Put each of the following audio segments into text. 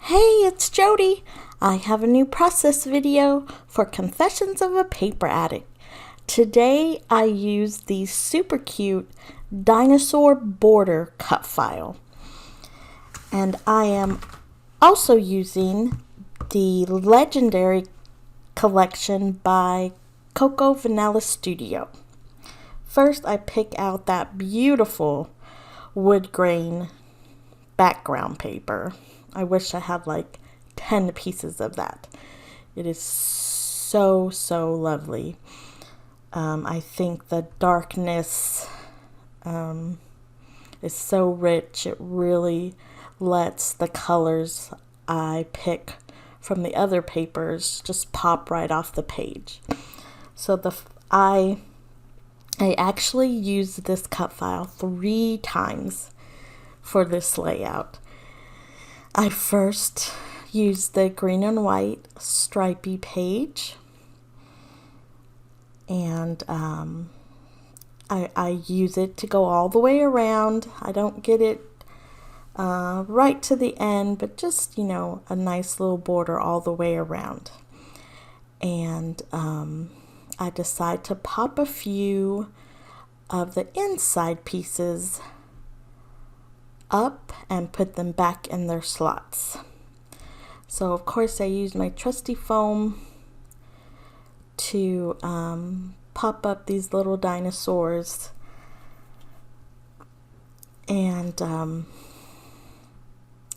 Hey, it's Jody. I have a new process video for Confessions of a Paper Addict. Today I used the super cute dinosaur border cut file. And I am also using the legendary collection by Coco Vanilla Studio. First I pick out that beautiful wood grain background paper. I wish I had like 10 pieces of that. It is so lovely. I think the darkness is so rich. It really lets the colors I pick from the other papers just pop right off the page. So I actually used this cut file 3 times for this layout. I first used the green and white stripy page, and I use it to go all the way around. I don't get it right to the end, but just, a nice little border all the way around. And I decide to pop a few of the inside pieces up and put them back in their slots. So of course I used my trusty foam to pop up these little dinosaurs, and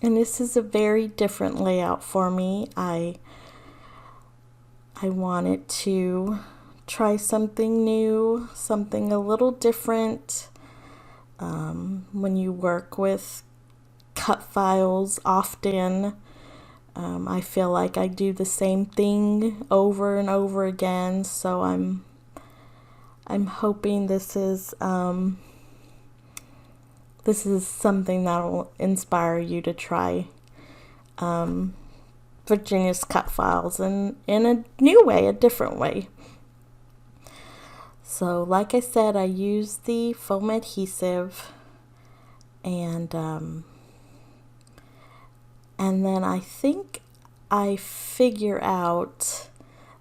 this is a very different layout for me. I wanted to try something new, something a little different. When you work with cut files often, I feel like I do the same thing over and over again. So I'm hoping this is something that will inspire you to try Virginia's cut files in a new way, a different way. So like I said, I used the foam adhesive, and then I think I figure out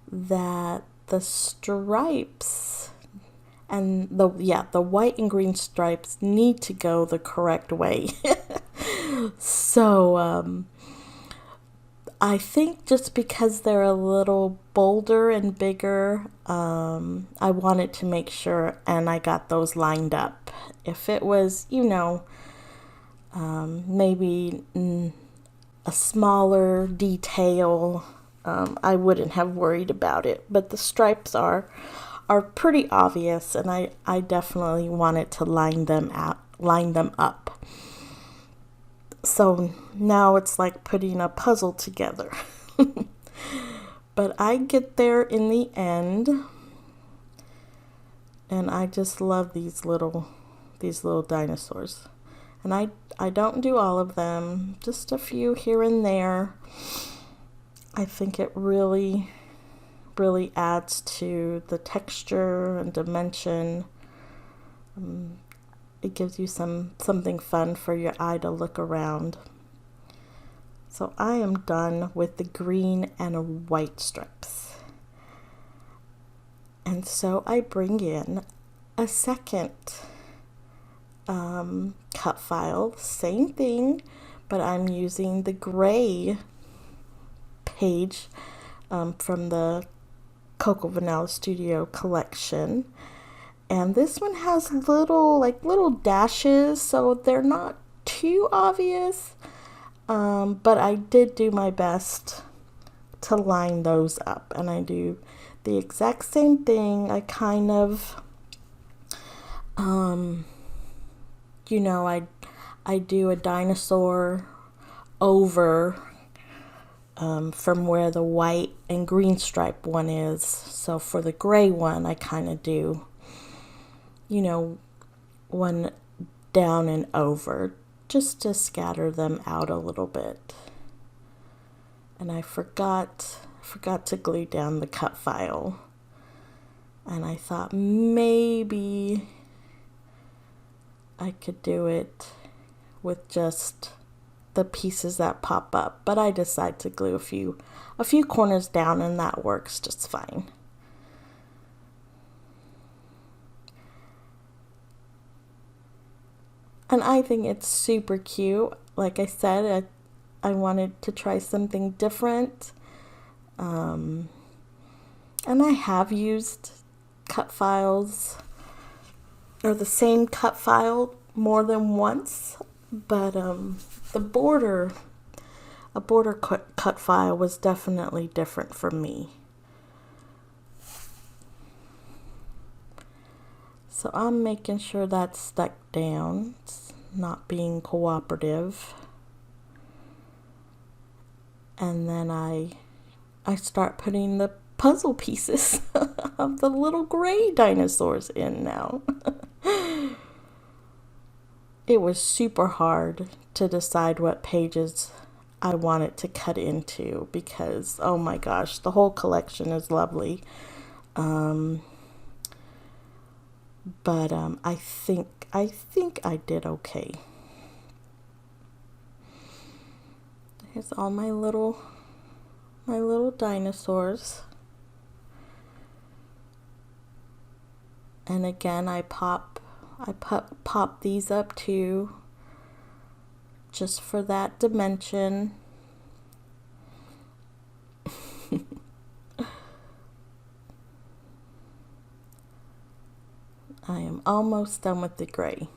that the stripes and the white and green stripes need to go the correct way. So I think just because they're a little bolder and bigger, I wanted to make sure, and I got those lined up. If it was, maybe a smaller detail, I wouldn't have worried about it. But the stripes are pretty obvious, and I definitely wanted to line them up. So now it's like putting a puzzle together. But I get there in the end, and I just love these little dinosaurs. And I don't do all of them, just a few here and there. I think it really adds to the texture and dimension. It gives you something fun for your eye to look around. So I am done with the green and white stripes. And so I bring in a second cut file, same thing, but I'm using the gray page from the Coco Vanilla Studio collection. And this one has little dashes, so they're not too obvious. But I did do my best to line those up, and I do the exact same thing. I kind of, I do a dinosaur over from where the white and green stripe one is. So for the gray one, I kind of do, one down and over, just to scatter them out a little bit. And I forgot to glue down the cut file, and I thought maybe I could do it with just the pieces that pop up, but I decide to glue a few corners down, and that works just fine. And I think it's super cute. Like I said, I wanted to try something different. And I have used cut files, or the same cut file, more than once. But a border cut file was definitely different for me. So I'm making sure that's stuck down. It's not being cooperative. And then I start putting the puzzle pieces of the little gray dinosaurs in now. It was super hard to decide what pages I wanted to cut into because, oh my gosh, the whole collection is lovely. But I think I did okay. Here's all my little dinosaurs. And again, I pop these up too, just for that dimension. I am almost done with the gray.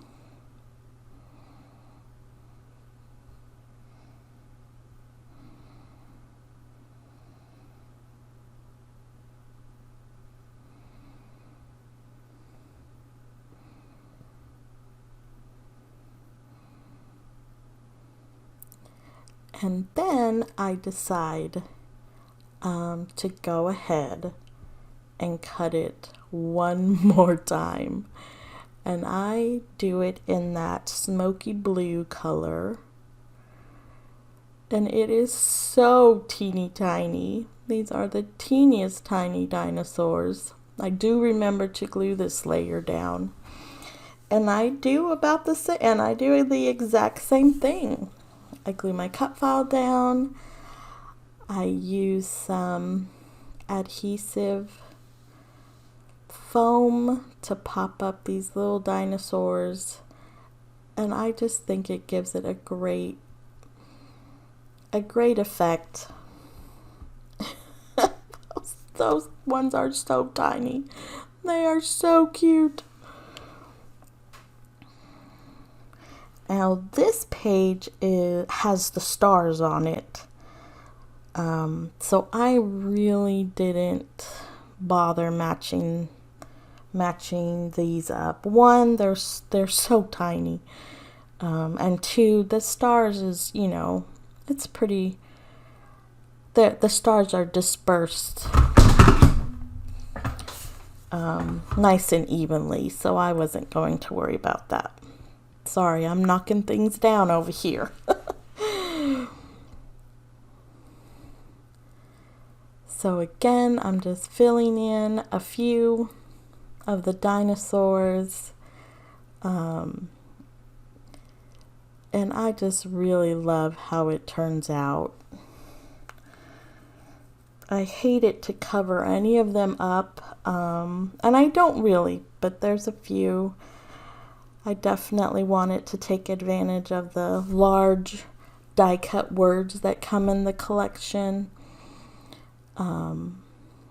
And then I decide to go ahead and cut it one more time. And I do it in that smoky blue color. And it is so teeny tiny. These are the teeniest tiny dinosaurs. I do remember to glue this layer down. And I do the exact same thing. I glue my cut file down. I use some adhesive foam to pop up these little dinosaurs, and I just think it gives it a great effect. Those ones are so tiny. They are so cute. Now this page has the stars on it. So I really didn't bother matching these up. One, they're so tiny. And two, the stars is, it's pretty, the stars are dispersed nice and evenly, so I wasn't going to worry about that. Sorry, I'm knocking things down over here. So again, I'm just filling in a few of the dinosaurs. And I just really love how it turns out. I hate it to cover any of them up. And I don't really, but there's a few. I definitely wanted to take advantage of the large die-cut words that come in the collection. And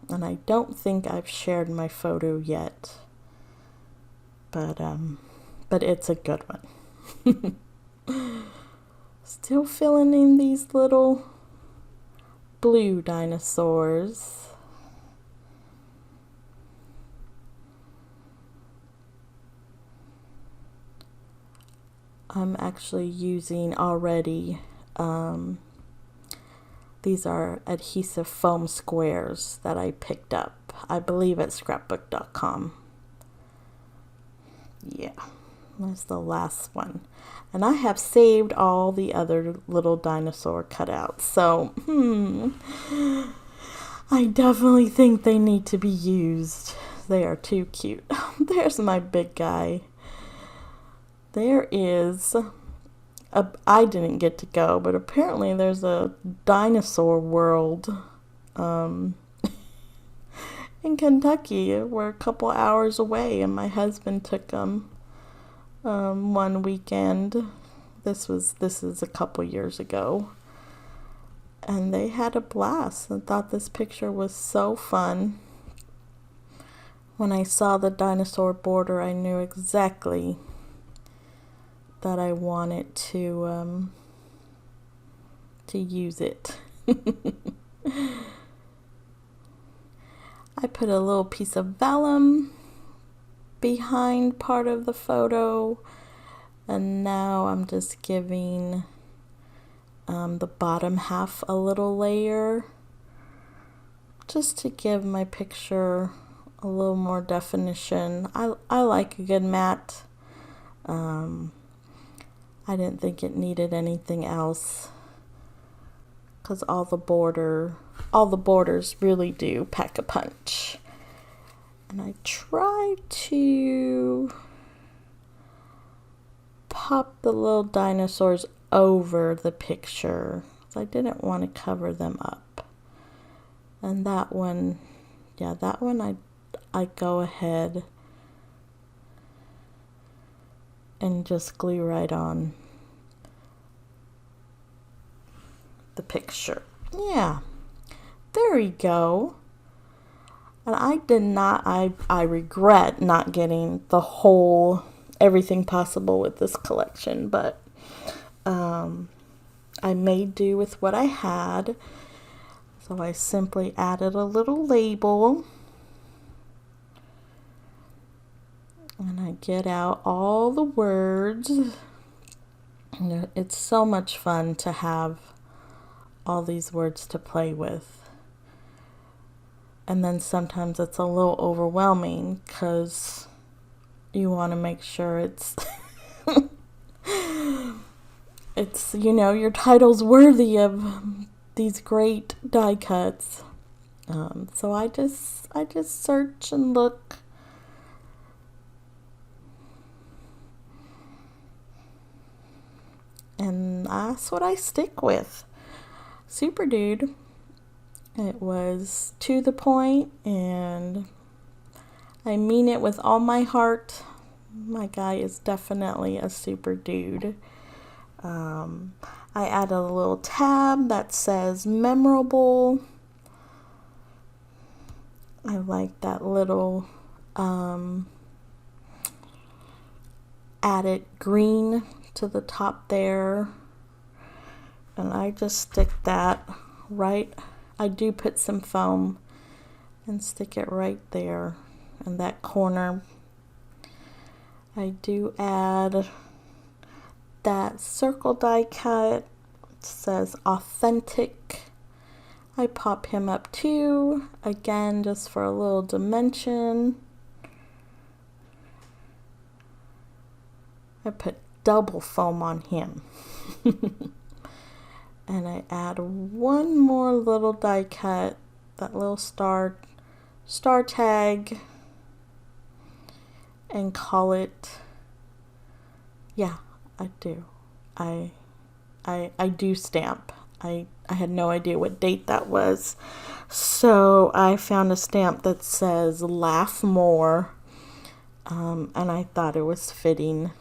I don't think I've shared my photo yet, but it's a good one. Still filling in these little blue dinosaurs. I'm actually using already, these are adhesive foam squares that I picked up, I believe at scrapbook.com. Yeah, that's the last one. And I have saved all the other little dinosaur cutouts. So, I definitely think they need to be used. They are too cute. There's my big guy. There is I didn't get to go, but apparently there's a dinosaur world in Kentucky. We're a couple hours away, and my husband took them one weekend. This is a couple years ago, and they had a blast. I thought this picture was so fun. When I saw the dinosaur border, I knew exactly that I wanted to use it. I put a little piece of vellum behind part of the photo, and now I'm just giving the bottom half a little layer just to give my picture a little more definition. I like a good matte. I didn't think it needed anything else because all the borders really do pack a punch. And I tried to pop the little dinosaurs over the picture. I didn't want to cover them up. And that one I go ahead and just glue right on the picture. Yeah, there we go. And I regret not getting the whole everything possible with this collection, but I made do with what I had. So I simply added a little label, and I get out all the words. It's so much fun to have all these words to play with. And then sometimes it's a little overwhelming because you want to make sure it's your title's worthy of these great die cuts. So I just search and look. And that's what I stick with. Super Dude. It was to the point, and I mean it with all my heart. My guy is definitely a super dude. I added a little tab that says memorable. I like that little added green to the top there, and I just stick that right. I do put some foam and stick it right there in that corner. I do add that circle die cut. It says authentic. I pop him up too, again just for a little dimension. I put double foam on him. And I add one more little die cut, that little star tag, and call it, yeah, I do. I do stamp. I had no idea what date that was, so I found a stamp that says laugh more, and I thought it was fitting,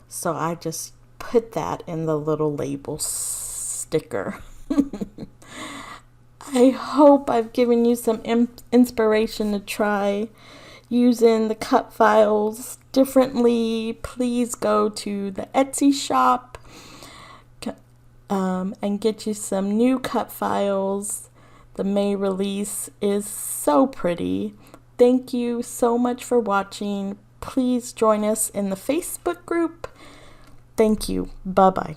so I just put that in the little label sticker. I hope I've given you some inspiration to try using the cut files differently. Please go to the Etsy shop and get you some new cut files. The May release is so pretty. Thank you so much for watching. Please join us in the Facebook group. Thank you. Bye-bye.